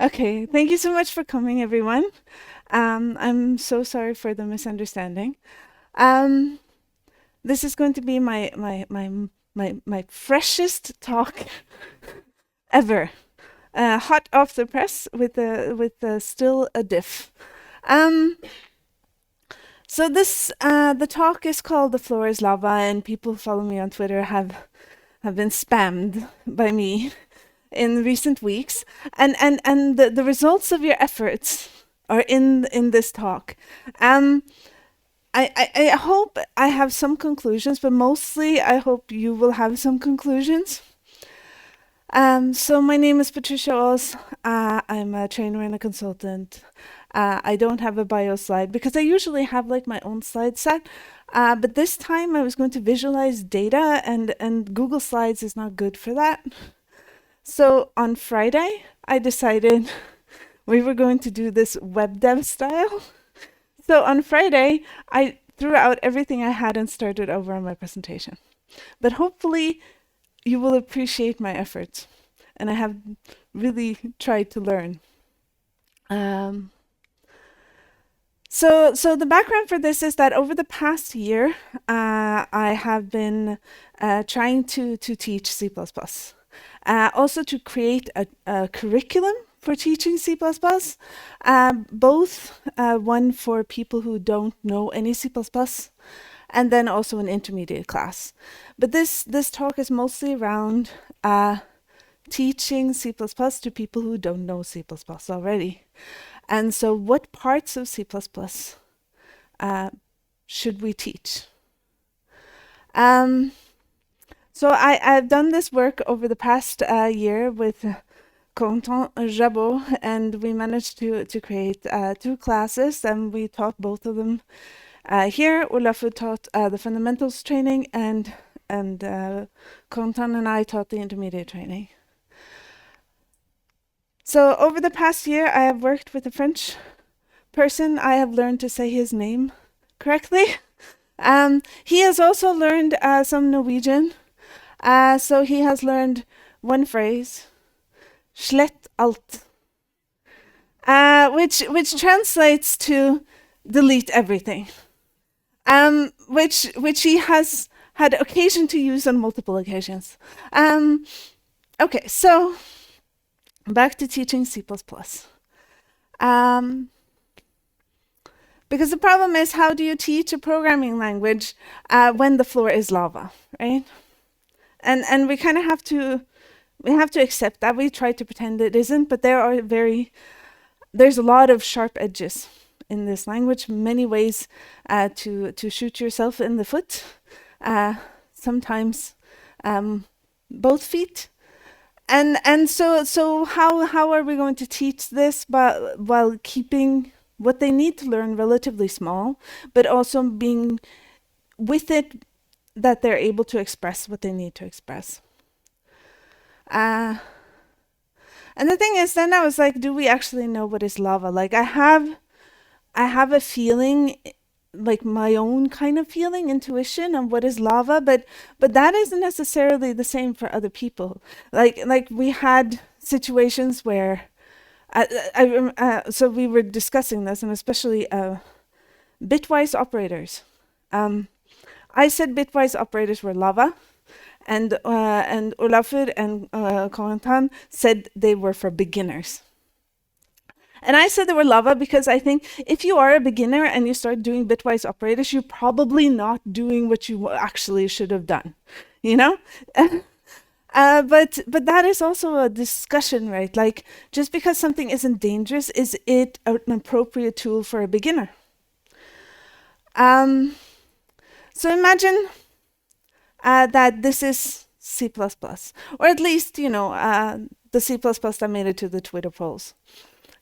Okay, thank you so much for coming, everyone. I'm so sorry for the misunderstanding. Um, this is going to be my freshest talk ever, hot off the press with still a diff. Um, so this the talk is called "The Floor is Lava," and people who follow me on Twitter have been spammed by me in recent weeks, and the results of your efforts are in this talk. Um, I hope I have some conclusions, but mostly I hope you will have some conclusions. So my name is Patricia Aas. I'm a trainer and a consultant. I don't have a bio slide because I usually have like my own slide set. But this time I was going to visualize data and Google Slides is not good for that. So on Friday, I decided we were going to do this web dev style. So on Friday, I threw out everything I had and started over on my presentation. But hopefully, you will appreciate my efforts. And I have really tried to learn. So the background for this is that over the past year, I have been trying to teach C++. Also to create a curriculum for teaching C++, both one for people who don't know any C++, and then also an intermediate class. But this talk is mostly around teaching C++ to people who don't know C++ already. And so what parts of C++ should we teach? So I've done this work over the past year with Corentin Jabot, and we managed to create 2 classes, and we taught both of them here. Olafur taught the fundamentals training, and Corentin and I taught the intermediate training. So over the past year, I have worked with a French person. I have learned to say his name correctly. He has also learned some Norwegian. So he has learned one phrase, slett alt, which translates to delete everything, which he has had occasion to use on multiple occasions. Okay, so back to teaching C++. Because the problem is, how do you teach a programming language when the floor is lava, right? And we kind of have to accept that. We try to pretend it isn't, but there's a lot of sharp edges in this language, many ways to shoot yourself in the foot, sometimes both feet. And so how are we going to teach this while keeping what they need to learn relatively small, but also being with it that they're able to express what they need to express? And the thing is, then I was like, do we actually know what is lava? Like, I have a feeling, like my own kind of feeling, intuition on what is lava, but that isn't necessarily the same for other people. Like we had situations where so we were discussing this, and especially bitwise operators. I said bitwise operators were lava, and Olafur and Corentin said they were for beginners. And I said they were lava because I think if you are a beginner and you start doing bitwise operators, you're probably not doing what you actually should have done, you know? But that is also a discussion, right? Like, just because something isn't dangerous, is it an appropriate tool for a beginner? So imagine that this is C++, or at least, the C++ that made it to the Twitter polls.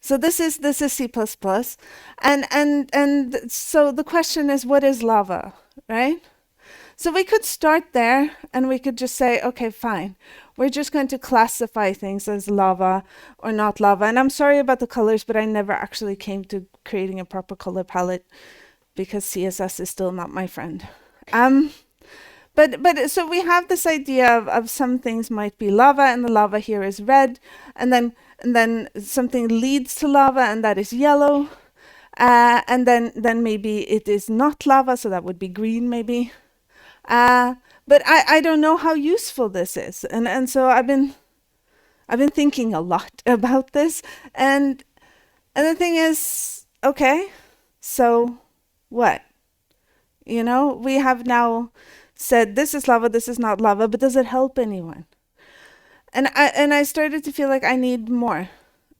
So this is C++, and so the question is, what is lava, right? So we could start there, and we could just say, okay, fine. We're just going to classify things as lava or not lava. And I'm sorry about the colors, but I never actually came to creating a proper color palette because CSS is still not my friend. But so we have this idea of some things might be lava, and the lava here is red, and then something leads to lava, and that is yellow, and then maybe it is not lava, so that would be green maybe. Uh, but I don't know how useful this is, and so I've been thinking a lot about this, and the thing is, okay, so what? We have now said this is lava, this is not lava, but does it help anyone? And I started to feel like I need more.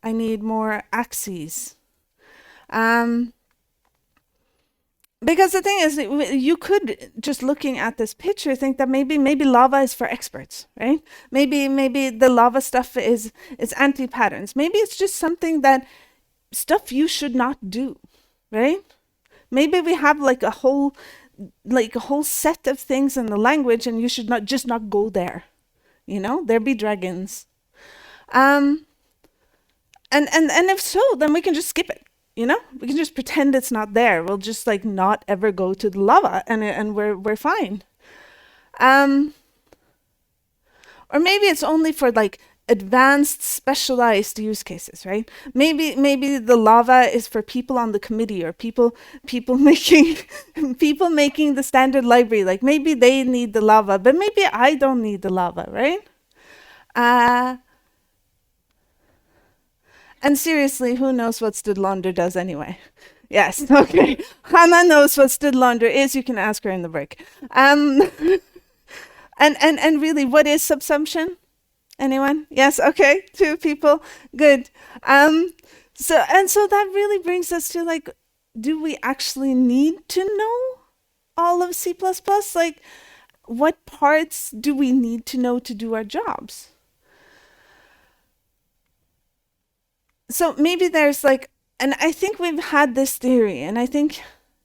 I need more axes. Um, because the thing is, you could, just looking at this picture, think that maybe lava is for experts, right? Maybe the lava stuff is anti-patterns. Maybe it's just something that stuff you should not do, right? Maybe we have like a whole set of things in the language, and you should not go there. There be dragons. Um, and if so, then we can just skip it. We can just pretend it's not there. We'll just like not ever go to the lava, and we're fine. Um, or maybe it's only for like advanced specialized use cases, right? Maybe the lava is for people on the committee, or people making people making the standard library. Like maybe they need the lava, but maybe I don't need the lava, right? Uh, and seriously, who knows what stood launder does anyway? Yes, okay. Hannah knows what stood launder is. You can ask her in the break. Um, and really, what is subsumption? Anyone? Yes, okay. Two people. Good. Um, so that really brings us to like, do we actually need to know all of C++? Like, what parts do we need to know to do our jobs? So maybe there's like, and I think we've had this theory, and I think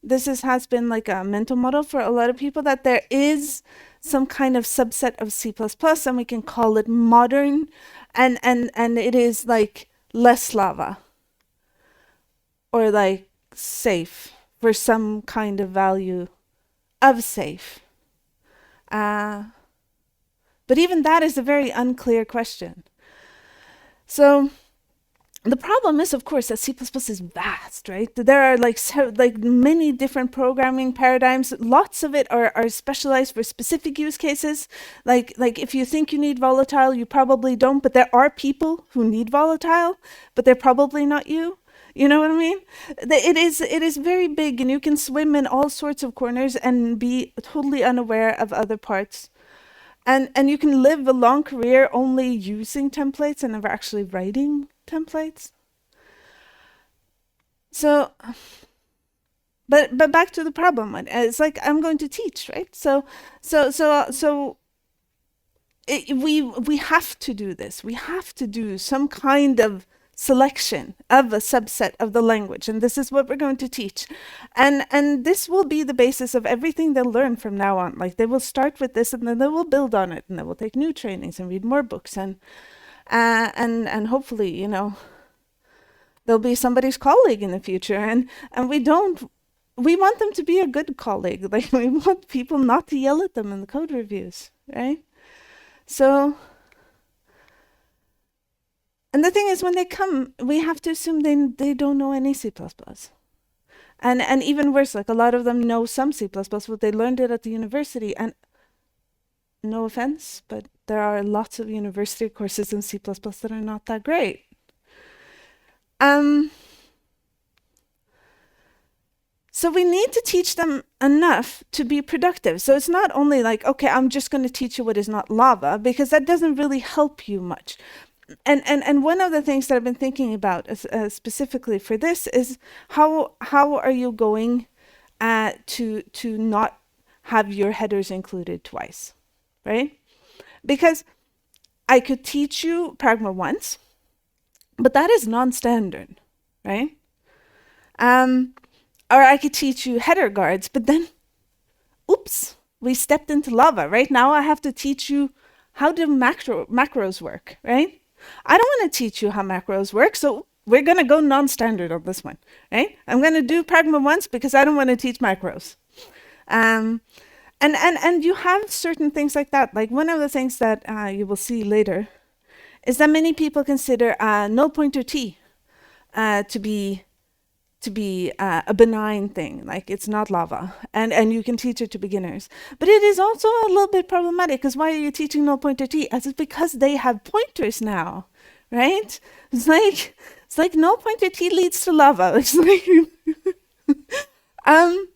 has been like a mental model for a lot of people, that there is some kind of subset of C++, and we can call it modern, and it is like less lava, or like safe, for some kind of value of safe. Uh, but even that is a very unclear question. So the problem is, of course, that C++ is vast, right? There are like many different programming paradigms. Lots of it are specialized for specific use cases. Like if you think you need volatile, you probably don't, but there are people who need volatile, but they're probably not you. You know what I mean? It is very big, and you can swim in all sorts of corners and be totally unaware of other parts. And you can live a long career only using templates and never actually writing templates. So, but back to the problem. It's like I'm going to teach, right? So we have to do this. We have to do some kind of selection of a subset of the language, and this is what we're going to teach, and this will be the basis of everything they'll learn from now on. Like they will start with this, and then they will build on it, and they will take new trainings and read more books, and hopefully, they'll be somebody's colleague in the future, and we want them to be a good colleague. Like we want people not to yell at them in the code reviews, right? So, and the thing is, when they come, we have to assume they don't know any C++. And even worse, like a lot of them know some C++, but they learned it at the university. And no offense, but there are lots of university courses in C++ that are not that great. So we need to teach them enough to be productive. So it's not only like, okay, I'm just going to teach you what is not lava, because that doesn't really help you much. And one of the things that I've been thinking about specifically for this is how are you going to not have your headers included twice, right? Because I could teach you Pragma once, but that is non-standard, right? Or I could teach you header guards, but then, oops, we stepped into lava. Right now I have to teach you how do macros work, right? I don't want to teach you how macros work, so we're going to go non-standard on this one, right? I'm going to do Pragma once because I don't want to teach macros. And you have certain things like that. Like one of the things that you will see later is that many people consider null pointer t to be a benign thing, like it's not lava, and you can teach it to beginners. But it is also a little bit problematic, because why are you teaching null pointer t? As it's because they have pointers now, right? It's like null pointer t leads to lava. It's like um.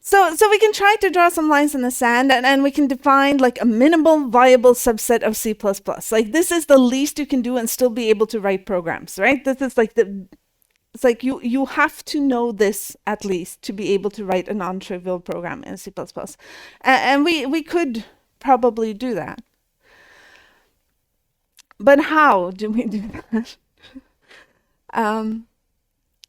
So we can try to draw some lines in the sand, and we can define like a minimal viable subset of C++. Like this is the least you can do and still be able to write programs, right? This is like it's like you have to know this at least to be able to write a non-trivial program in C++. And we could probably do that. But how do we do that?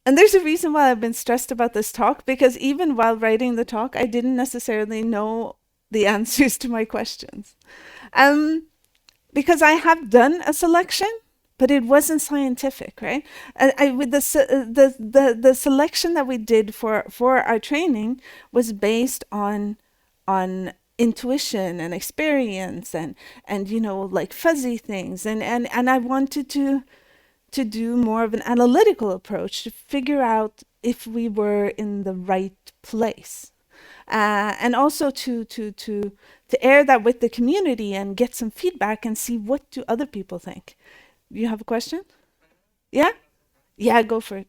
And there's a reason why I've been stressed about this talk, because even while writing the talk, I didn't necessarily know the answers to my questions. Because I have done a selection, but it wasn't scientific, right? With the selection that we did for our training was based on intuition and experience and like fuzzy things, and I wanted to do more of an analytical approach to figure out if we were in the right place, and also to air that with the community and get some feedback and see what do other people think. You have a question? Yeah? Yeah, go for it.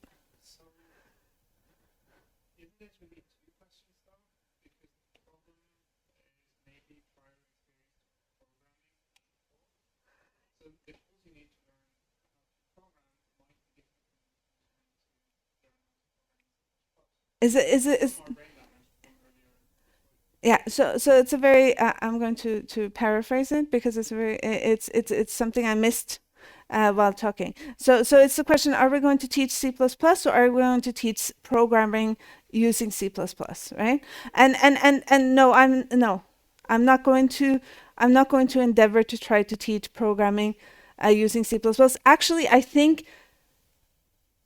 Is yeah, so it's a very I'm going to paraphrase it, because it's a very it's something I missed while talking. So it's the question: are we going to teach C++, or are we going to teach programming using C++, right? And no, I'm not going to endeavor to try to teach programming using C++. Actually, I think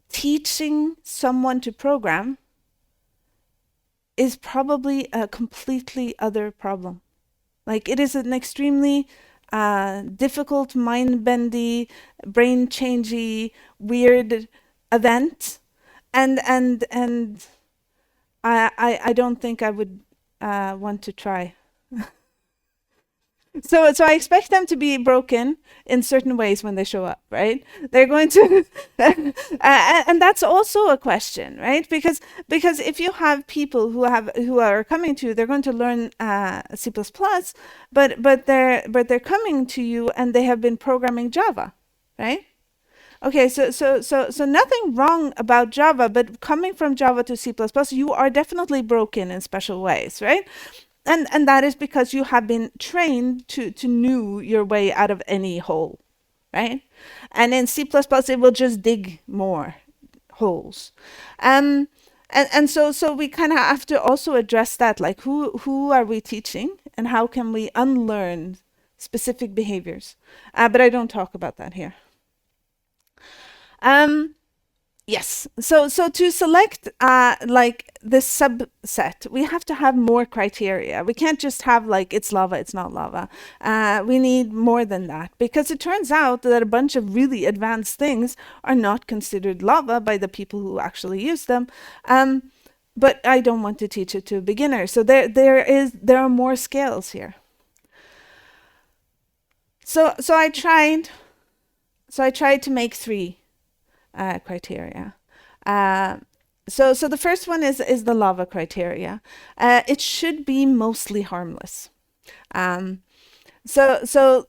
teaching someone to program is probably a completely other problem. Like it is an extremely difficult, mind-bendy, brain-changey, weird event, and I don't think I would want to try. So I expect them to be broken in certain ways when they show up, right? They're going to, and that's also a question, right? Because if you have people who are coming to you, they're going to learn C++, but they're coming to you and they have been programming Java, right? Okay, so nothing wrong about Java, but coming from Java to C++, you are definitely broken in special ways, right? And that is because you have been trained to know your way out of any hole, right? And in C++, it will just dig more holes. And so we kind of have to also address that, like who are we teaching and how can we unlearn specific behaviors? But I don't talk about that here. Um, Yes. So to select like this subset, we have to have more criteria. We can't just have like it's lava, it's not lava. We need more than that, because it turns out that a bunch of really advanced things are not considered lava by the people who actually use them. But I don't want to teach it to a beginner. So there are more scales here. So I tried to make three criteria. So the first one is the lava criteria. It should be mostly harmless. So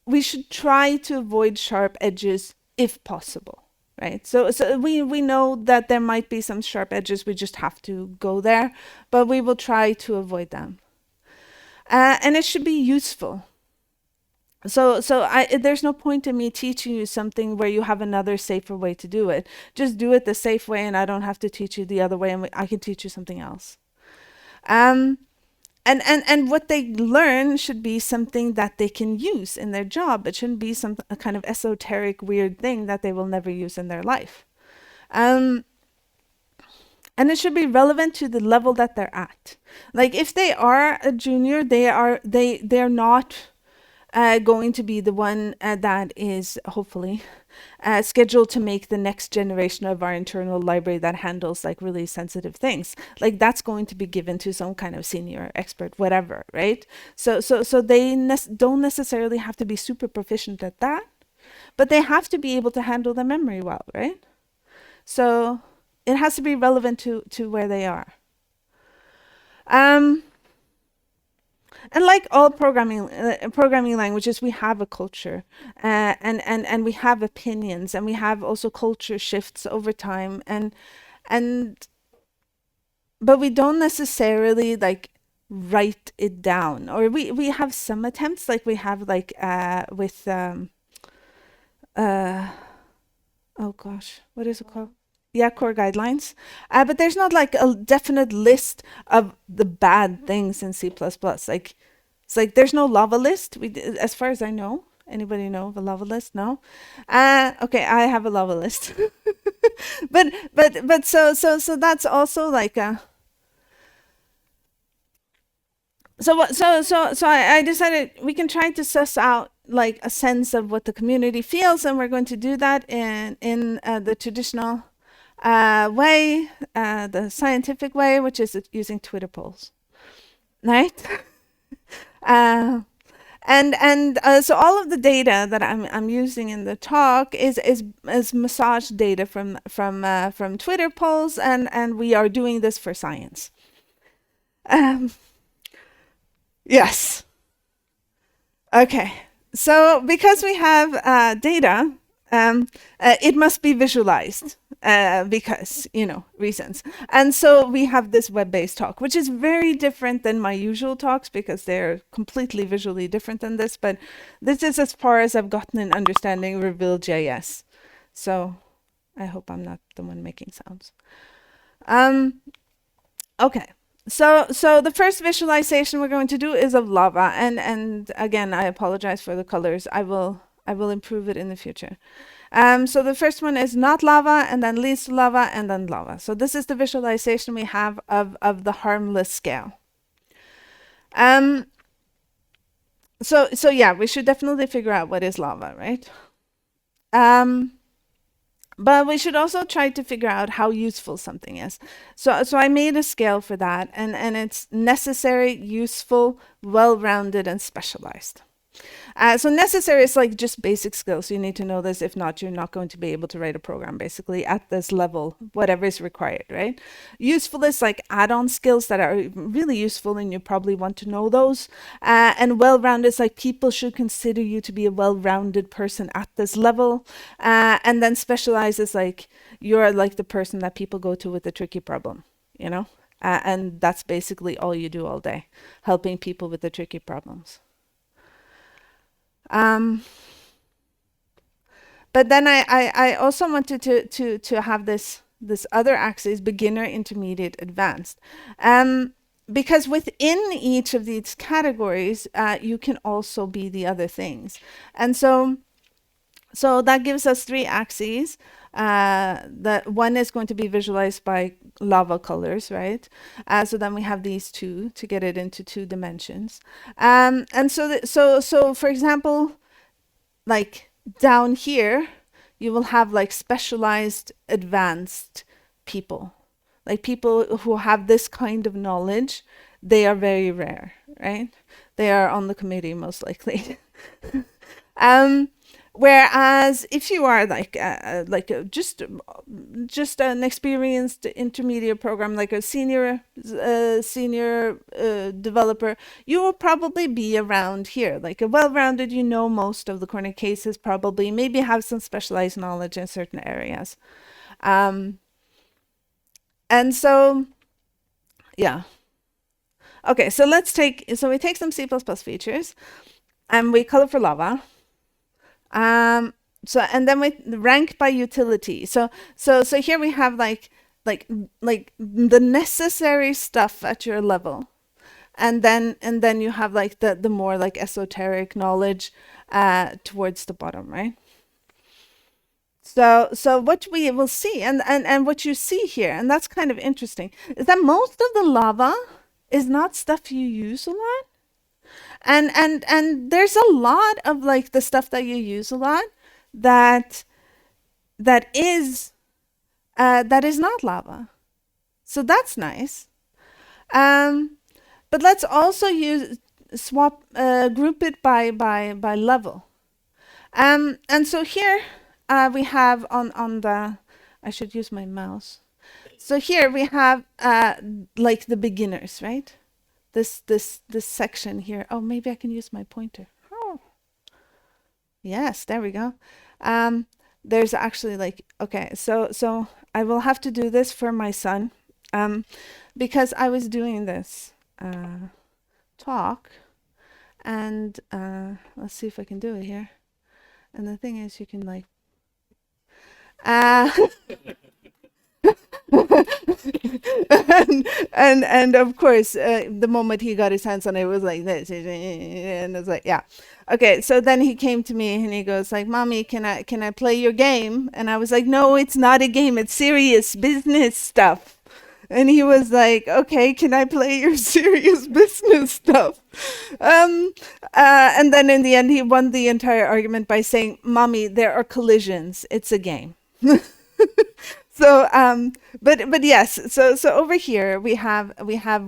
we should try to avoid sharp edges if possible, right? So we know that there might be some sharp edges. We just have to go there, but we will try to avoid them. And it should be useful. So there's no point in me teaching you something where you have another safer way to do it. Just do it the safe way, and I don't have to teach you the other way, and I can teach you something else. And what they learn should be something that they can use in their job. It shouldn't be a kind of esoteric, weird thing that they will never use in their life. And it should be relevant to the level that they're at. Like if they are a junior, they're not going to be the one that is hopefully scheduled to make the next generation of our internal library that handles like really sensitive things. Like that's going to be given to some kind of senior expert, whatever, right? So they don't necessarily have to be super proficient at that, but they have to be able to handle the memory well, right? So it has to be relevant to where they are. And like all programming languages, we have a culture, and we have opinions, and we have also culture shifts over time, and but we don't necessarily like write it down, or we have some attempts, like we have like with uh oh gosh, what is it called? Yeah, core guidelines. But there's not like a definite list of the bad things in C++. Like, it's like there's no lava list. As far as I know. Anybody know of a lava list? No. Okay, I have a lava list. but so that's also like a. So I decided we can try to suss out like a sense of what the community feels, and we're going to do that in the traditional way, the scientific way, which is using Twitter polls, right? So all of the data that I'm using in the talk is massage data from Twitter polls, and we are doing this for science. Yes. Okay. So because we have data, it must be visualized because, reasons. And so we have this web-based talk, which is very different than my usual talks because they're completely visually different than this. But this is as far as I've gotten in understanding Reveal.js. So I hope I'm not the one making sounds. Okay. So the first visualization we're going to do is of lava, and again, I apologize for the colors. I will improve it in the future. So the first one is not lava, and then leads to lava, and then lava. So this is the visualization we have of the harmless scale. So yeah, we should definitely figure out what is lava, right? But we should also try to figure out how useful something is. So I made a scale for that, and it's necessary, useful, well-rounded, and specialized. So necessary is like just basic skills. You need to know this. If not, you're not going to be able to write a program basically at this level, whatever is required, right? Useful is like add-on skills that are really useful, and you probably want to know those. And well-rounded is like people should consider you to be a well-rounded person at this level. And then specialized is like you're like the person that people go to with a tricky problem, and that's basically all you do all day, helping people with the tricky problems. But then I also wanted to have this other axis, beginner, intermediate, advanced. Because within each of these categories, you can also be the other things. And so that gives us 3 axes. That one is going to be visualized by lava colors, right? So then we have these 2 to get it into 2 dimensions. And so for example, like down here, you will have like specialized advanced people. Like people who have this kind of knowledge, they are very rare, right? They are on the committee most likely. Whereas if you are like just an experienced intermediate program, like a senior developer, you will probably be around here. Like a well-rounded, most of the corner cases, probably maybe have some specialized knowledge in certain areas. And so, yeah. Okay, so we take some C++ features and we color for lava. And then we rank by utility. So here we have like the necessary stuff at your level, and then you have like the more like esoteric knowledge towards the bottom, right? So what we will see, and what you see here, and that's kind of interesting, is that most of the lava is not stuff you use a lot. And there's a lot of like the stuff that you use a lot that that is that is not lava. So that's nice. Um, but let's also use swap group it by level. And so here we have on the, I should use my mouse. So here we have like the beginners, right? This section here. Oh, maybe I can use my pointer. Oh, yes, there we go. Um, there's actually like, okay, so I will have to do this for my son, because I was doing this talk, and let's see if I can do it here. And the thing is, you can like, uh, and of course, the moment he got his hands on it, it was like this, and it's like, yeah, okay. So then he came to me and he goes like, "Mommy, can I play your game?" And I was like, "No, it's not a game. It's serious business stuff." And he was like, "Okay, can I play your serious business stuff?" Um, and then in the end, he won the entire argument by saying, "Mommy, there are collisions. It's a game." So but yes, so over here we have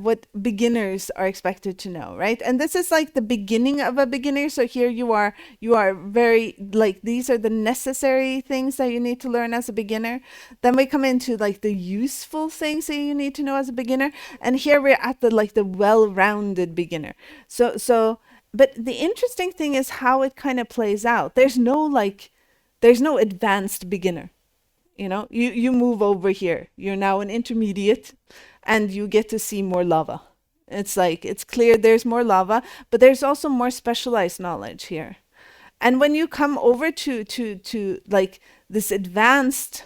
what beginners are expected to know, right? And this is like the beginning of a beginner. So here you are very like, these are the necessary things that you need to learn as a beginner. Then we come into like the useful things that you need to know as a beginner, and here we're at the like the well-rounded beginner. So but the interesting thing is how it kind of plays out. There's no advanced beginner. You move over here, you're now an intermediate, and you get to see more lava. It's like, it's clear there's more lava, but there's also more specialized knowledge here. And when you come over to like this advanced,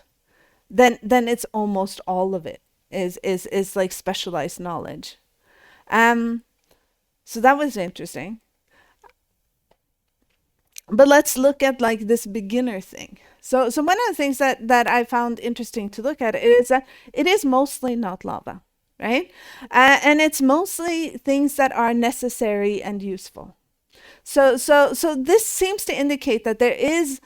then it's almost all of it is like specialized knowledge. um so that was interesting. But let's look at like this beginner thing. So one of the things that I found interesting to look at is that it is mostly not lava, right? And it's mostly things that are necessary and useful. So this seems to indicate that there is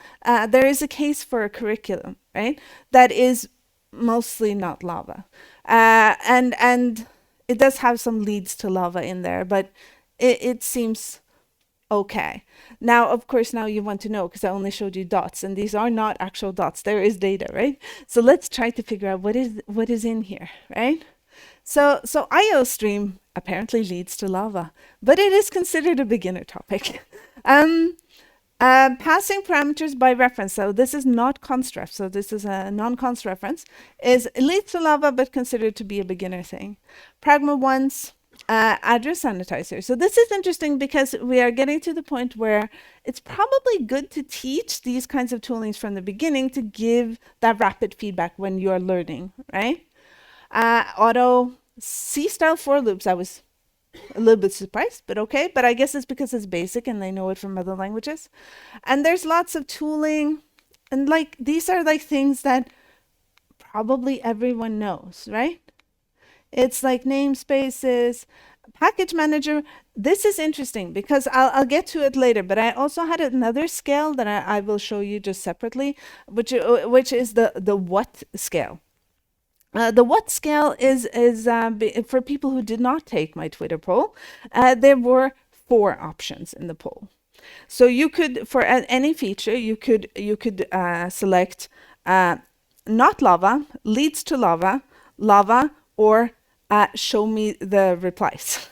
a case for a curriculum, right? That is mostly not lava, and it does have some leads to lava in there, but it seems okay. Now, of course, now you want to know, because I only showed you dots, and these are not actual dots. There is data, right? So let's try to figure out what is in here, right? So IO stream apparently leads to lava, but it is considered a beginner topic. Passing parameters by reference. So this is not constref. So this is a non-const reference. It leads to lava, but considered to be a beginner thing. Pragma ones. Address sanitizer. So this is interesting because we are getting to the point where it's probably good to teach these kinds of toolings from the beginning to give that rapid feedback when you're learning, right? Auto C-style for loops. I was a little bit surprised, but okay. But I guess it's because it's basic and they know it from other languages. And there's lots of tooling, and like these are like things that probably everyone knows, right? It's like namespaces, package manager. This is interesting because I'll get to it later, but I also had another scale that I will show you just separately, which is the what scale. The what scale is for people who did not take my Twitter poll. There were 4 options in the poll. So you could, for any feature, you could select not lava, leads to lava, lava, or show me the replies,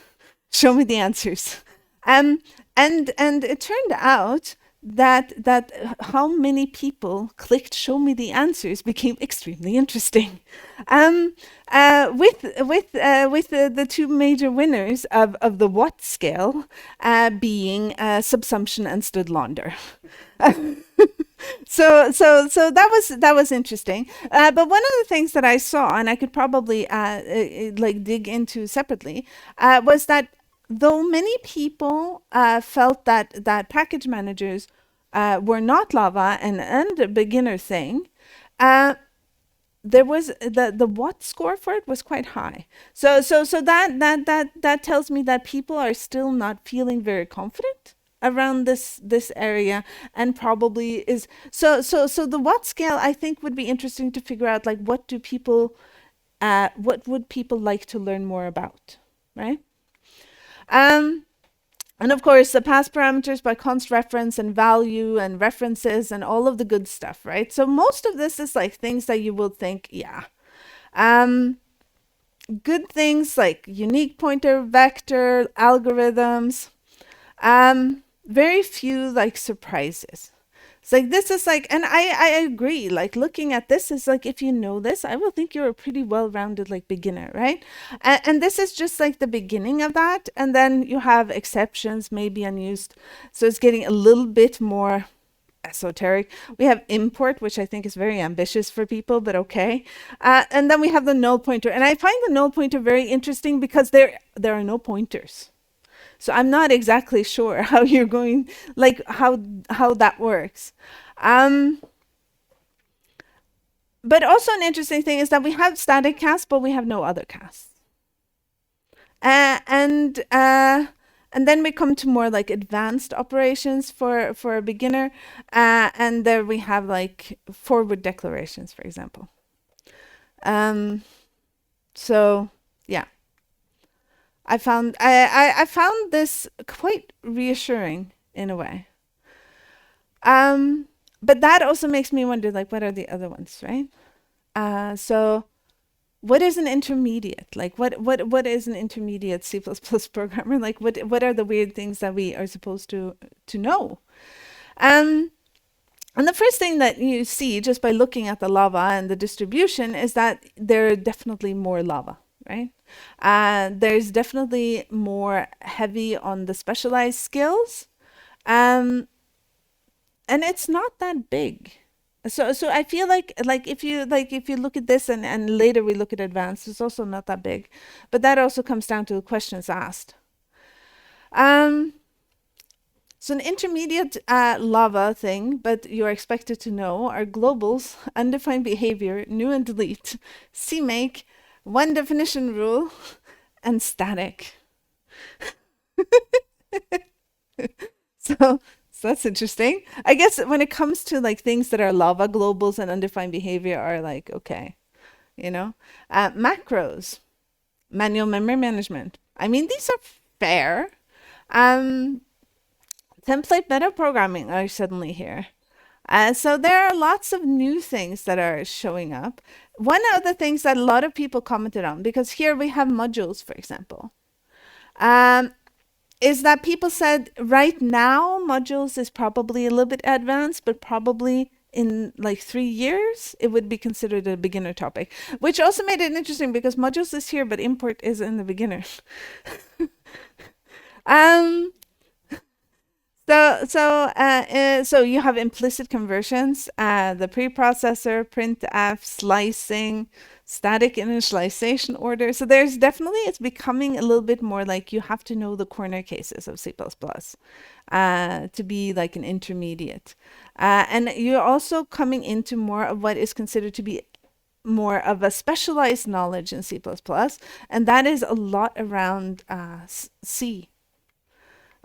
show me the answers. And it turned out that how many people clicked show me the answers became extremely interesting. With the 2 major winners of the what scale being subsumption and stdlonder. So that was interesting. But one of the things that I saw, and I could probably like dig into separately, was that though many people felt that package managers were not lava and a beginner thing, uh, there was the what score for it was quite high. So that tells me that people are still not feeling very confident around this area, and probably is so the what scale I think would be interesting to figure out, like, what would people like to learn more about, right? Um, and of course, the pass parameters by const reference and value and references and all of the good stuff, right? So most of this is like things that you will think, yeah. Um, Good things like unique pointer, vector, algorithms. Very few like surprises. It's like this is like, and I agree. Like looking at this is like, if you know this, I will think you're a pretty well-rounded like beginner, right? And this is just like the beginning of that, and then you have exceptions, maybe unused. So it's getting a little bit more esoteric. We have import, which I think is very ambitious for people, but okay. And then we have the null pointer, and I find the null pointer very interesting because there are no pointers. So I'm not exactly sure how you're going, like how that works. But also an interesting thing is that we have static casts, but we have no other casts. Uh, and uh, and then we come to more like advanced operations for a beginner, and there we have like forward declarations, for example. Um, so yeah. I found this quite reassuring in a way. But that also makes me wonder, like, what are the other ones, right? So what is an intermediate? Like, what is an intermediate C++ programmer? Like, what are the weird things that we are supposed to know? Um, and the first thing that you see just by looking at the lava and the distribution is that there are definitely more lava, right? There's definitely more heavy on the specialized skills. Um, and it's not that big. So I feel like if you look at this and later we look at advanced, it's also not that big. But that also comes down to the questions asked. Um, so an intermediate lava thing, but you're expected to know, are globals, undefined behavior, new and delete, CMake, one definition rule, and static. So that's interesting. I guess when it comes to like things that are lava, globals and undefined behavior are like, okay, you know. Macros, manual memory management. I mean, these are fair. Um, Template meta programming are suddenly here. So there are lots of new things that are showing up. One of the things that a lot of people commented on, because here we have modules, for example, is that people said right now modules is probably a little bit advanced, but probably in like 3 years it would be considered a beginner topic, which also made it interesting because modules is here, but import is in the beginner. um, so you have implicit conversions, the preprocessor, printf, slicing, static initialization order. So there's definitely, it's becoming a little bit more like you have to know the corner cases of C++ to be like an intermediate. And you're also coming into more of what is considered to be more of a specialized knowledge in C++, and that is a lot around C.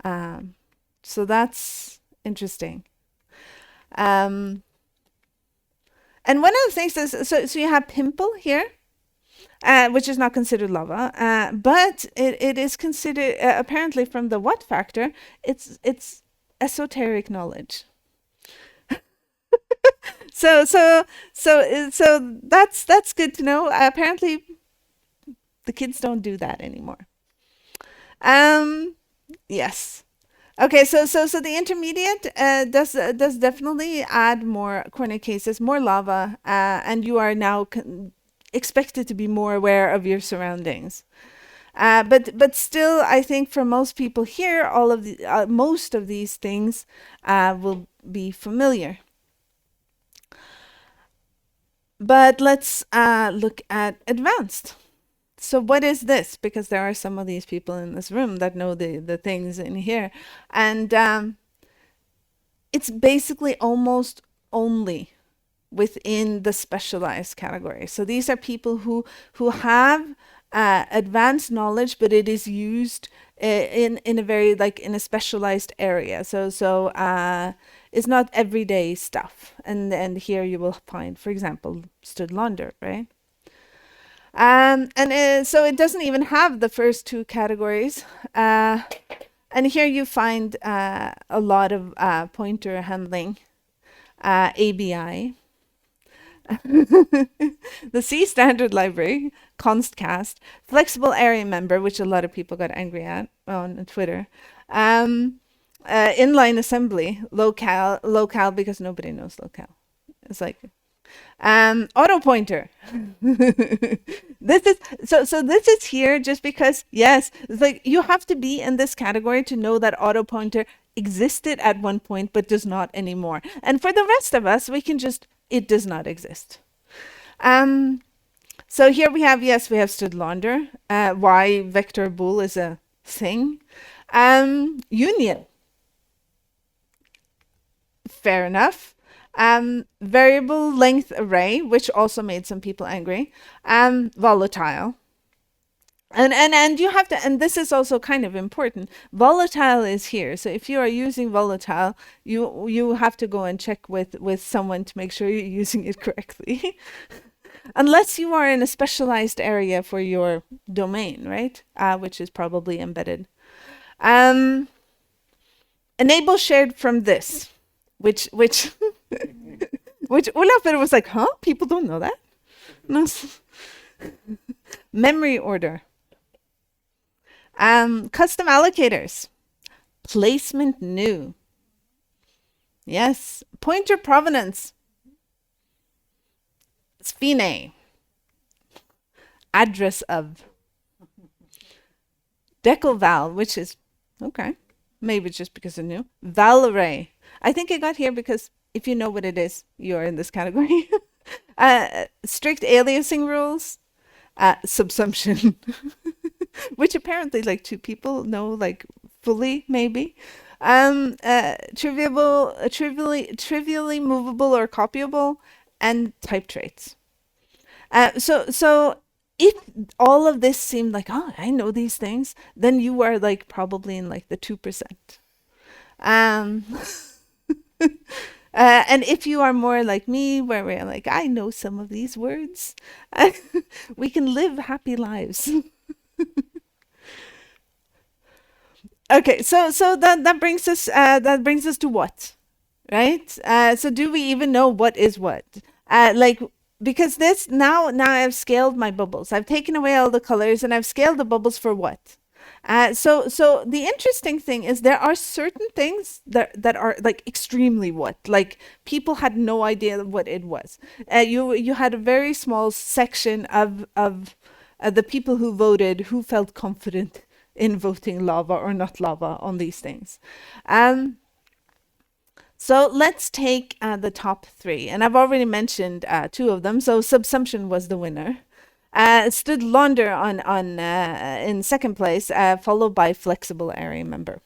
Um, so that's interesting. Um, and one of the things is, so you have pimple here, which is not considered lava, but it is considered, apparently from the what factor, it's esoteric knowledge. So that's good to know. Apparently, the kids don't do that anymore. Yes. Okay, so the intermediate does definitely add more corner cases, more lava, and you are now expected to be more aware of your surroundings. But still, I think for most people here, all of the most of these things will be familiar. But let's look at advanced. So what is this? Because there are some of these people in this room that know the things in here. And it's basically almost only within the specialized category. So these are people who have advanced knowledge, but it is used in a very like in a specialized area. So it's not everyday stuff. And here you will find, for example, stood launder, right? So it doesn't even have the first two categories. And here you find a lot of pointer handling, ABI, the C standard library, constcast, flexible area member, which a lot of people got angry at on Twitter, inline assembly, locale because nobody knows locale. It's like auto pointer. This is so this is here just because yes, it's like you have to be in this category to know that auto pointer existed at one point but does not anymore. And for the rest of us, we can just it does not exist. So here we have yes, we have stood launder. Why vector bool is a thing. Union. Fair enough. Variable length array, which also made some people angry. Volatile. And you have to, and this is also kind of important. Volatile is here. So if you are using volatile, you have to go and check with someone to make sure you're using it correctly. Unless you are in a specialized area for your domain, right? Which is probably embedded. Enable shared from this, which which Olaf was like, huh? People don't know that? No. Memory order. Custom allocators. Placement new. Yes. Pointer provenance. Spine. Address of. Decal val, which is okay. Maybe just because it's new. Val array. I think it got here because if you know what it is, you're in this category. Strict aliasing rules. Subsumption. Which apparently like two people know like fully maybe. Trivially movable or copyable, and type traits. So if all of this seemed like, oh, I know these things, then you are like probably in like the 2%. And if you are more like me, where we're like, I know some of these words, we can live happy lives. Okay, so that brings us to what, right? So do we even know what is what? Like because this now I've scaled my bubbles. I've taken away all the colors and I've scaled the bubbles for what? So the interesting thing is there are certain things that are like extremely what, like people had no idea what it was. You had a very small section of the people who voted who felt confident in voting lava or not lava on these things. So let's take the top three, and I've already mentioned two of them. So subsumption was the winner. Stood launder on in second place, followed by flexible area member.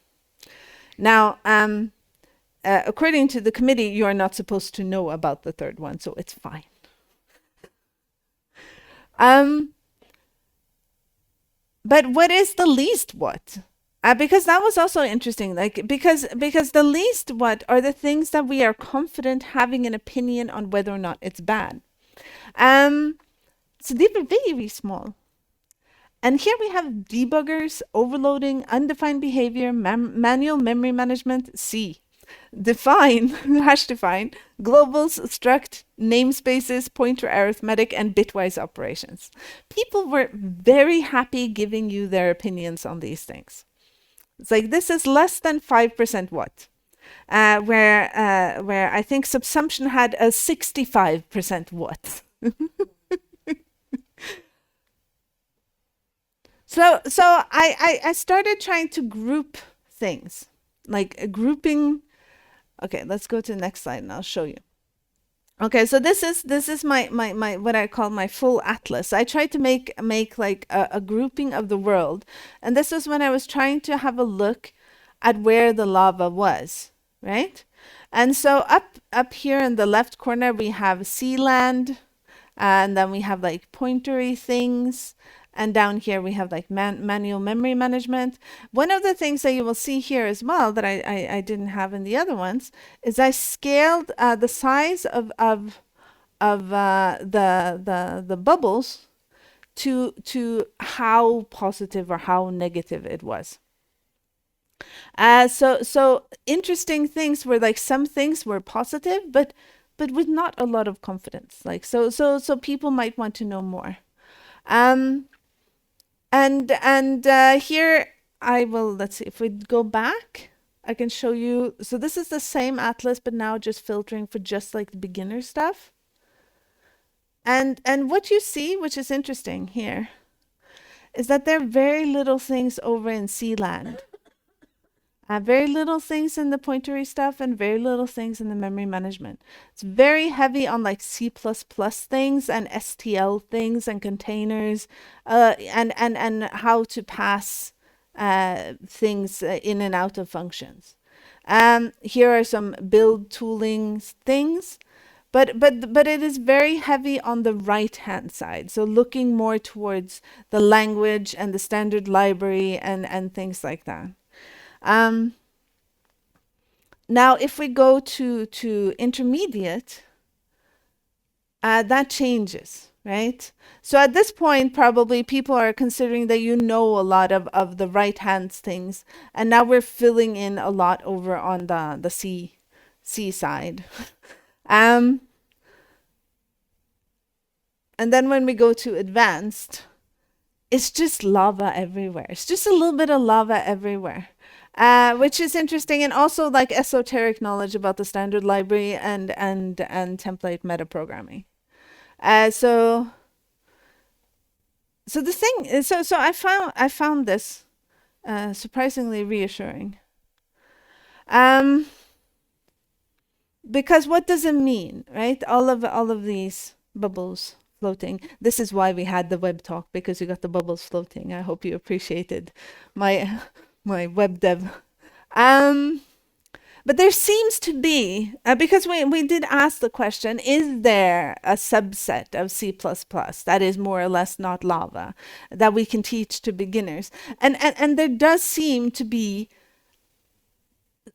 Now, according to the committee, you are not supposed to know about the third one, so it's fine. But what is the least what? Because that was also interesting. Like because the least what are the things that we are confident having an opinion on whether or not it's bad. So they were very, very small. And here we have debuggers, overloading, undefined behavior, manual memory management, C. Define, hash define, globals, struct, namespaces, pointer arithmetic, and bitwise operations. People were very happy giving you their opinions on these things. It's like this is less than 5% what? Where I think subsumption had a 65% what. So I started trying to group things, like a grouping. Okay, let's go to the next slide and I'll show you. Okay, so this is my what I call my full atlas. I tried to make like a grouping of the world, and this was when I was trying to have a look at where the lava was, right? And so up here in the left corner, we have Sealand, and then we have like pointery things. And down here we have like manual memory management. One of the things that you will see here as well that I didn't have in the other ones is I scaled the size of the bubbles to how positive or how negative it was. So interesting things were like some things were positive, but with not a lot of confidence. Like so people might want to know more. Um, and here I will, let's see if we go back. I can show you. So this is the same atlas, but now just filtering for just like the beginner stuff. And what you see, which is interesting here, is that there are very little things over in Sealand. Very little things in the pointery stuff and very little things in the memory management. It's very heavy on like C++ things and STL things and containers, and how to pass things in and out of functions. Here are some build tooling things, but it is very heavy on the right hand side. So looking more towards the language and the standard library and things like that. Now, if we go to intermediate, that changes, right? So at this point, probably people are considering that you know a lot of the right-hand things, and now we're filling in a lot over on the C side. And then when we go to advanced, it's just lava everywhere. It's just a little bit of lava everywhere. Which is interesting, and also like esoteric knowledge about the standard library and template metaprogramming. So the thing is, so I found this surprisingly reassuring. Because what does it mean, right? All of these bubbles floating. This is why we had the web talk, because you got the bubbles floating. I hope you appreciated my web dev. But there seems to be, because we did ask the question, is there a subset of C++ that is more or less not lava that we can teach to beginners? And there does seem to be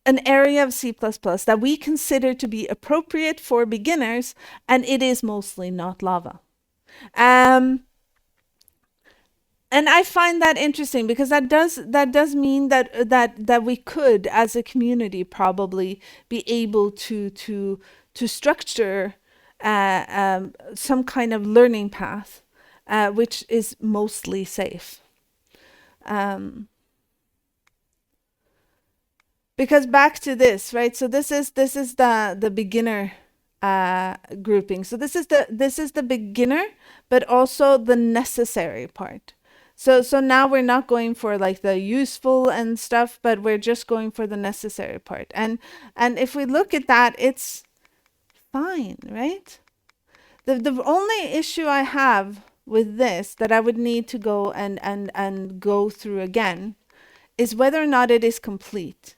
an area of C++ that we consider to be appropriate for beginners, and it is mostly not lava. And I find that interesting because that does mean that we could, as a community, probably be able to structure some kind of learning path, which is mostly safe. Because back to this, right? So this is the beginner grouping. So this is the beginner, but also the necessary part. So now we're not going for like the useful and stuff, but we're just going for the necessary part. And if we look at that, it's fine, right? The only issue I have with this that I would need to go and go through again is whether or not it is complete.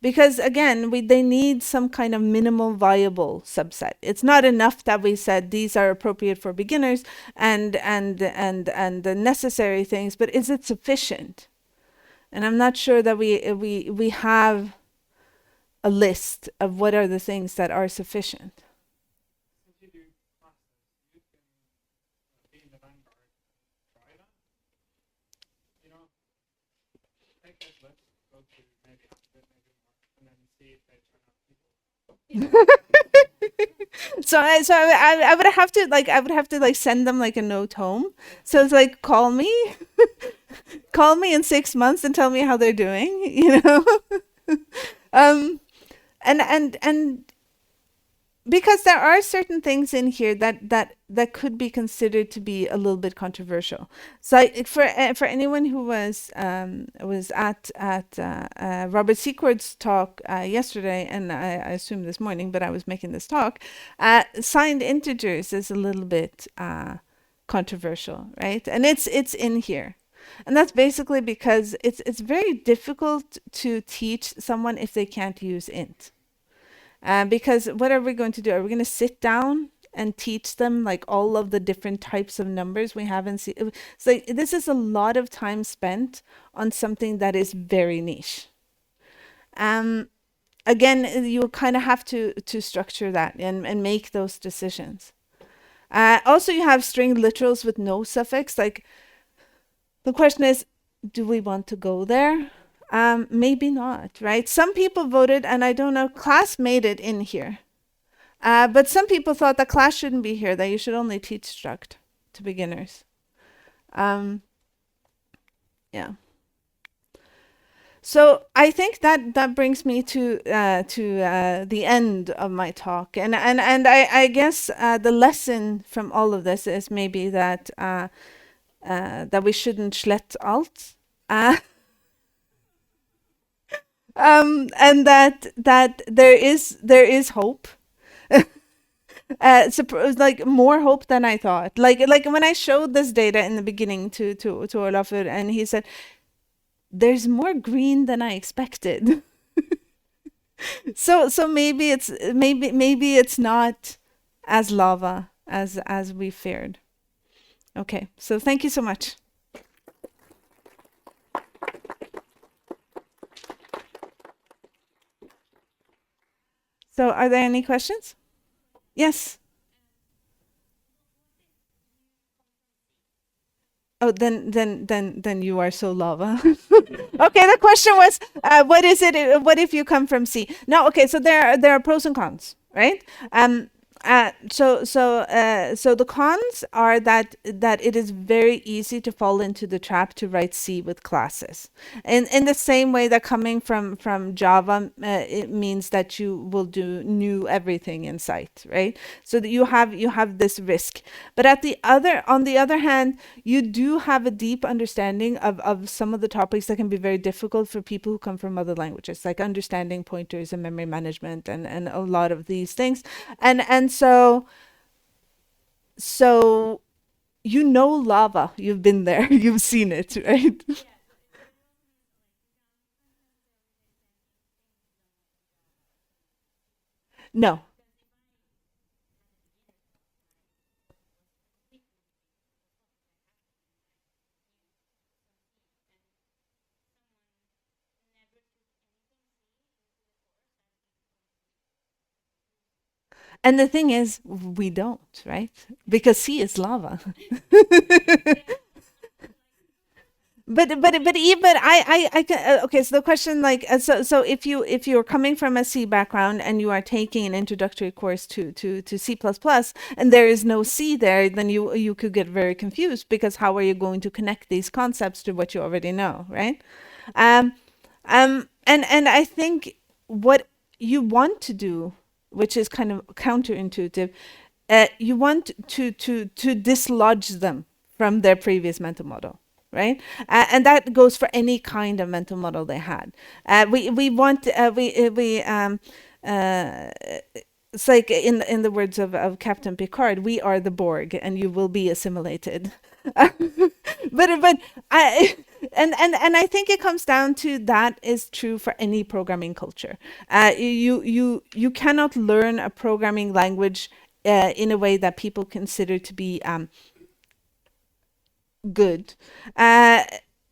Because again, they need some kind of minimal viable subset. It's not enough that we said these are appropriate for beginners and the necessary things, but is it sufficient? And I'm not sure that we have a list of what are the things that are sufficient. So I would have to like send them like a note home. So it's like call me in 6 months and tell me how they're doing, you know. And because there are certain things in here that could be considered to be a little bit controversial. So for anyone who was at Robert Secord's talk yesterday, and I assume this morning, but I was making this talk, signed integers is a little bit controversial, right? And it's in here. And that's basically because it's very difficult to teach someone if they can't use int. Because what are we going to do? Are we going to sit down and teach them like all of the different types of numbers we have in C? So this is a lot of time spent on something that is very niche. Um, Again, you kind of have to structure that and make those decisions. Also, you have string literals with no suffix. Like the question is, do we want to go there? Maybe not, right? Some people voted, and I don't know, class made it in here. But some people thought that class shouldn't be here, that you should only teach struct to beginners. Um, yeah. So I think that brings me to the end of my talk, and I guess the lesson from all of this is maybe that we shouldn't slett alt, and that there is hope. Like more hope than I thought. Like when I showed this data in the beginning to Olafur, and he said, "There's more green than I expected." So maybe it's not as lava as we feared. Okay, so thank you so much. So are there any questions? Yes. Oh, then you are so lava. Okay, the question was, what is it? What if you come from C? No, okay. So there are pros and cons, right? So the cons are that it is very easy to fall into the trap to write C with classes, in the same way that coming from Java, it means that you will do new everything in sight, right? So that you have this risk. But on the other hand, you do have a deep understanding of some of the topics that can be very difficult for people who come from other languages, like understanding pointers and memory management and a lot of these things. And so you know lava, you've been there, you've seen it, right? No. And the thing is, we don't, right? Because C is lava. But even I can, okay. So the question, like, so if you're coming from a C background and you are taking an introductory course to C++, and there is no C there, then you could get very confused, because how are you going to connect these concepts to what you already know, right? Um, and I think what you want to do, which is kind of counterintuitive, you want to dislodge them from their previous mental model, right? And that goes for any kind of mental model they had. We want we It's like in the words of Captain Picard, we are the Borg, and you will be assimilated. But I and I think it comes down to that is true for any programming culture. You cannot learn a programming language in a way that people consider to be good, uh,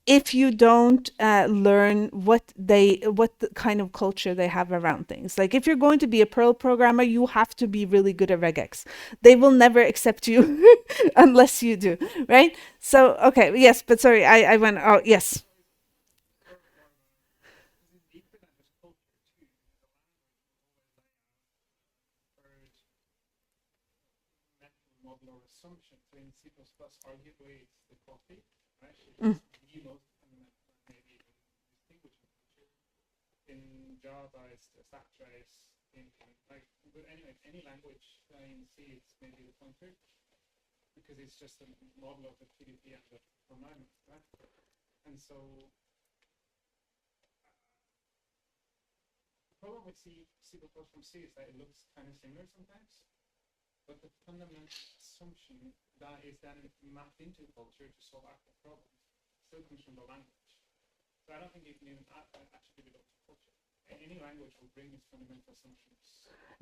if you don't learn what the kind of culture they have around things. Like if you're going to be a Perl programmer, you have to be really good at regex. They will never accept you unless you do, right? So okay, yes, but sorry, I went. Oh yes. Mm.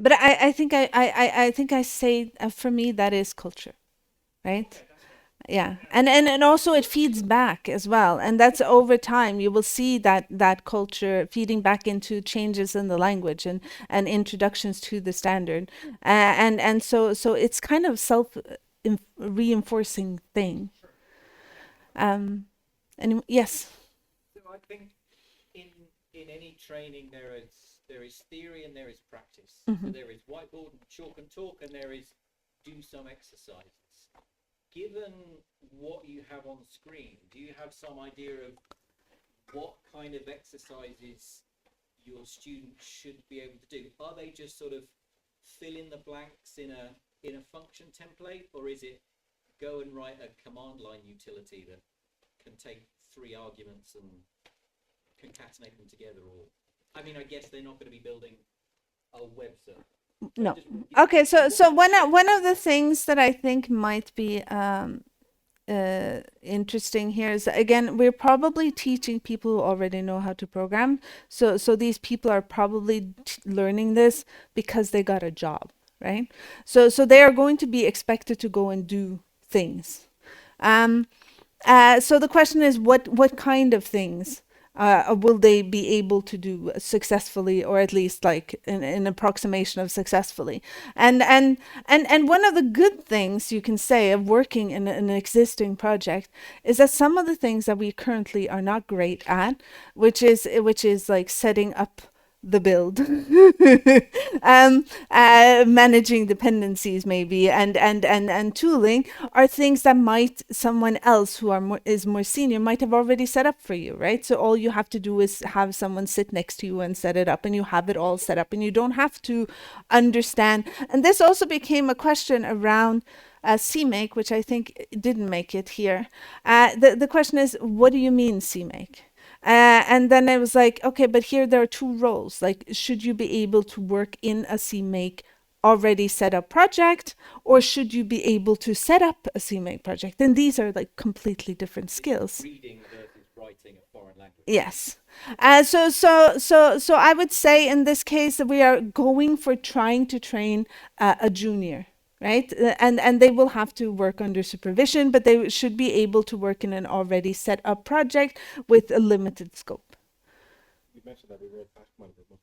But I think I say for me that is culture, right? Yeah, and also it feeds back as well, and that's over time you will see that culture feeding back into changes in the language and introductions to the standard, and so it's kind of self reinforcing thing. Um, and yes. So I think in in any training there is theory and there is practice. So Mhm. there is whiteboard and chalk and talk and there is do some exercises. Given what you have on screen, do you have some idea of what kind of exercises your students should be able to do? Are they just sort of fill in the blanks in a function template, or is it go and write a command line utility that can take three arguments and concatenate them together? Or I mean, I guess they're not going to be building a web server. No. Just, Okay, so one of the things that I think might be interesting here is again we're probably teaching people who already know how to program. So these people are probably learning this because they got a job, right? So they are going to be expected to go and do things. Um, so the question is, what kind of things will they be able to do successfully, or at least like an approximation of successfully? And one of the good things you can say of working in an existing project is that some of the things that we currently are not great at, which is like setting up the build, managing dependencies maybe, and tooling are things that might someone else who is more senior might have already set up for you, right? So all you have to do is have someone sit next to you and set it up, and you have it all set up, and you don't have to understand. And this also became a question around CMake, which I think didn't make it here. The question is, what do you mean CMake? And then I was like, okay, but here there are two roles. Like, should you be able to work in a CMake already set up project, or should you be able to set up a CMake project? And these are like completely different skills. reading versus writing a foreign language. Yes. So I would say in this case that we are going for trying to train a junior, right? And they will have to work under supervision, but they should be able to work in an already set up project with a limited scope. You mentioned that we wrote Pacman with no.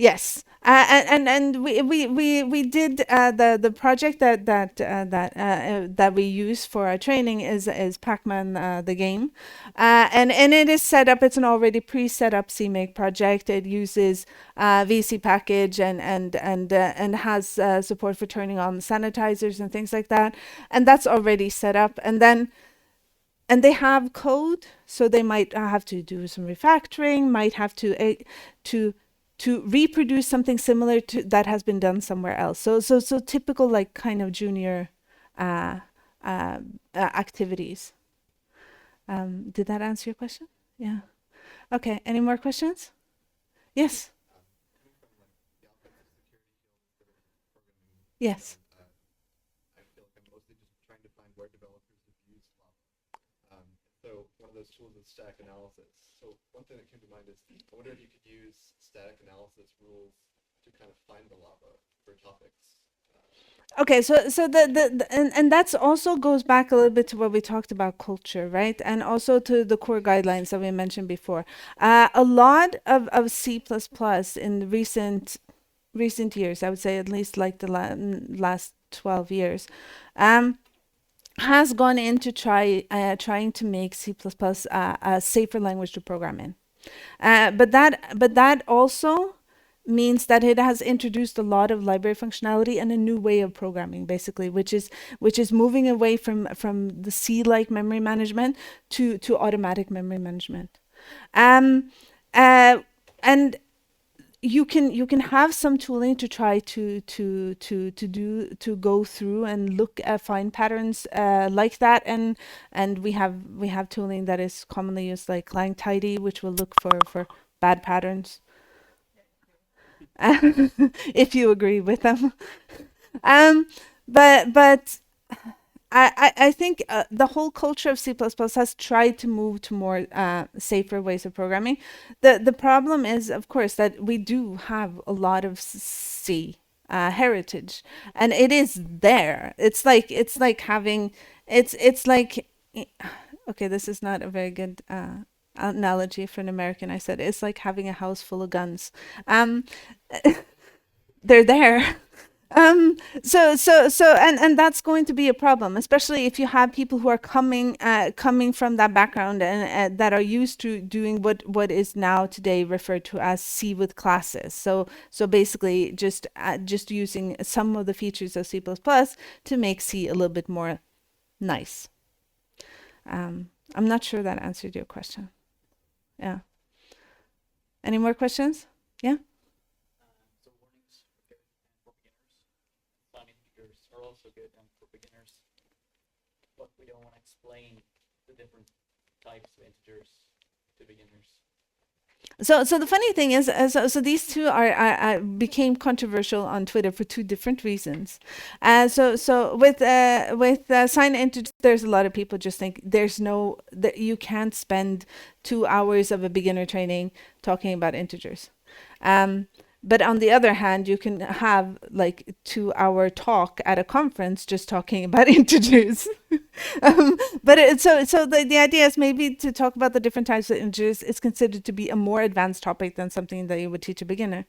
Yes, and we did the project that we use for our training is Pac-Man the game, and it is set up. It's an already pre-set up CMake project. It uses VC package and has support for turning on sanitizers and things like that, and that's already set up. And they have code, so they might have to do some refactoring, might have to to reproduce something similar to that has been done somewhere else. So typical like kind of junior uh, activities. Did that answer your question? Yeah. Okay. Any more questions? Yes. Yes. I feel like I'm mostly just trying to find where developers have used Lava. So one of those tools is static analysis. So one thing that came to mind is I wonder if you could use static analysis rules to kind of find the lava for topics. Okay, so and that's also goes back a little bit to what we talked about culture, right? And also to the core guidelines that we mentioned before. A lot of C++ in the recent years, I would say at least like the last 12 years, has gone into trying to make C++ a safer language to program in. But that also means that it has introduced a lot of library functionality and a new way of programming, basically, which is moving away from the C-like memory management to automatic memory management. Um, and you can have some tooling to try to go through and look at find patterns like that, and we have tooling that is commonly used like Clang Tidy, which will look for bad patterns if you agree with them. um but I think the whole culture of C++ has tried to move to more safer ways of programming. The problem is, of course, that we do have a lot of C heritage, and it is there. It's like having it's like okay, this is not a very good analogy for an American. I said it's like having a house full of guns. Um, they're there. And that's going to be a problem, especially if you have people who are coming from that background and that are used to doing what is now today referred to as C with classes. So basically just using some of the features of C++ to make C a little bit more nice. I'm not sure that answered your question. Yeah. Any more questions? Yeah. So warnings are good for beginners. Sign indicators are also good and for beginners, but we don't want to explain the different types of integers to beginners. So the funny thing is, so these two are became controversial on Twitter for two different reasons. So with sign integers, there's a lot of people just think there's no that you can't spend 2 hours of a beginner training talking about integers. But on the other hand, you can have like 2 hour talk at a conference just talking about integers. But so the idea is maybe to talk about the different types of integers is considered to be a more advanced topic than something that you would teach a beginner.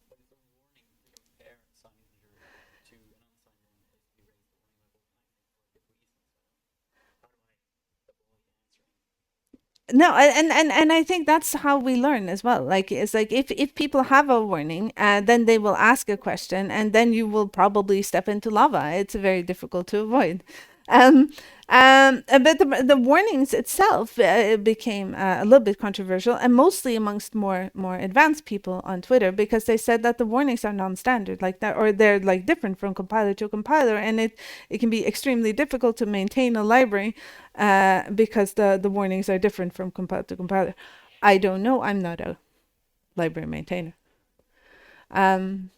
But it's a warning to compare sign integer to an unsigned one as we raise the warning level if we use them. How do I avoid answering? No, and I think that's how we learn as well. Like it's like if people have a warning, then they will ask a question, and then you will probably step into lava. It's very difficult to avoid. Um, but the warnings itself it became a little bit controversial, and mostly amongst more advanced people on Twitter, because they said that the warnings are non-standard, like that, or they're like different from compiler to compiler, and it can be extremely difficult to maintain a library because the warnings are different from compiler to compiler. I don't know. I'm not a library maintainer. Um,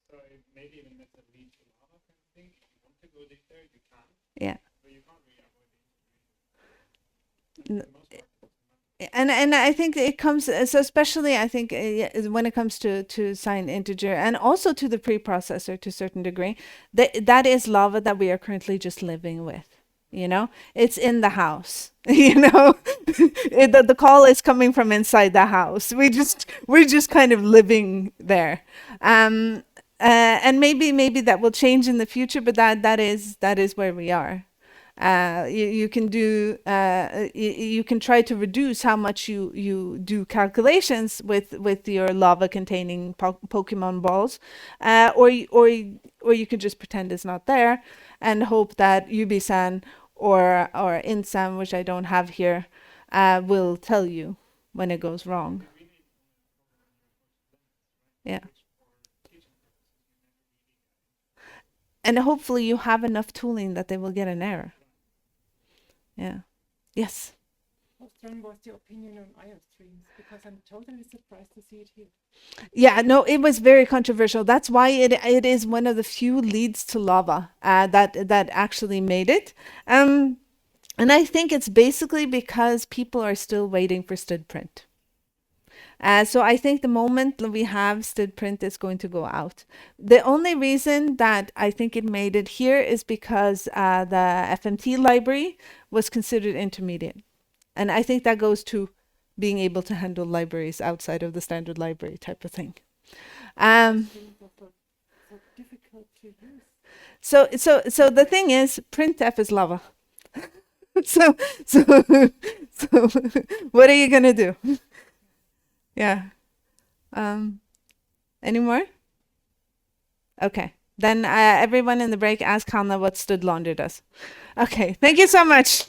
So maybe even if it leads to lava kind of thing, if you want to go deep there, you can, yeah. but you can't really avoid the N- integration. For the most part, and I think it comes so especially I think when it comes to signed integer and also to the preprocessor to a certain degree, that is lava that we are currently just living with. You know, it's in the house. You know, the call is coming from inside the house. We're just kind of living there. Um, and maybe that will change in the future, but that is where we are. You can do you can try to reduce how much you do calculations with your lava containing Pokemon balls, or you can just pretend it's not there and hope that Ubisan or Insam, which I don't have here, will tell you when it goes wrong. Yeah. And hopefully you have enough tooling that they will get an error. Yeah. Yes. How strong was your opinion on IO streams? Because I'm totally surprised to see it here. Yeah, no, it was very controversial. That's why it is one of the few leads to lava that actually made it. And I think it's basically because people are still waiting for std print. So I think the moment that we have std print is going to go out. The only reason that I think it made it here is because the FMT library was considered intermediate. And I think that goes to being able to handle libraries outside of the standard library type of thing. Streams are so difficult to use. So the thing is, printf is lava. so so so what are you gonna do? Yeah. Any more? Okay. Then everyone in the break ask Hanna what std launder does. Okay. Thank you so much.